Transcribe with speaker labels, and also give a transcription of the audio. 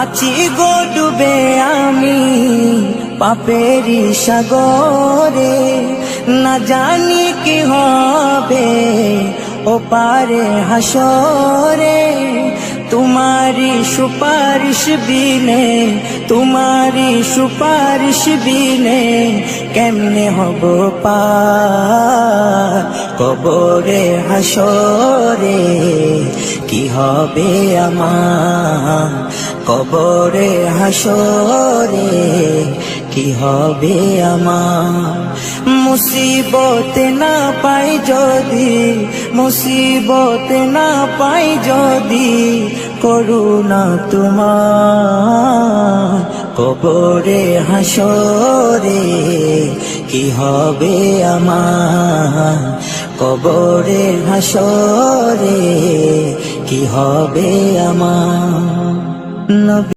Speaker 1: আছি গো ডুবে আমি পাপেরি সাগরে, না জানি কি হবে ও পারে হাসরে। তোমারি সুপারিশ বিনে, তোমারি সুপারিশ বিনে কেমনে হব পার কবরে হাসরে। কি হবে আমার কবরে হাসরে, কি হবে আমার। মুসিবত না পাই যদি, মুসিবত না পাই যদি করুণা তোমার কবরে হাসরে। কি হবে আমার কবরে হাসরে, কি হবে আমার।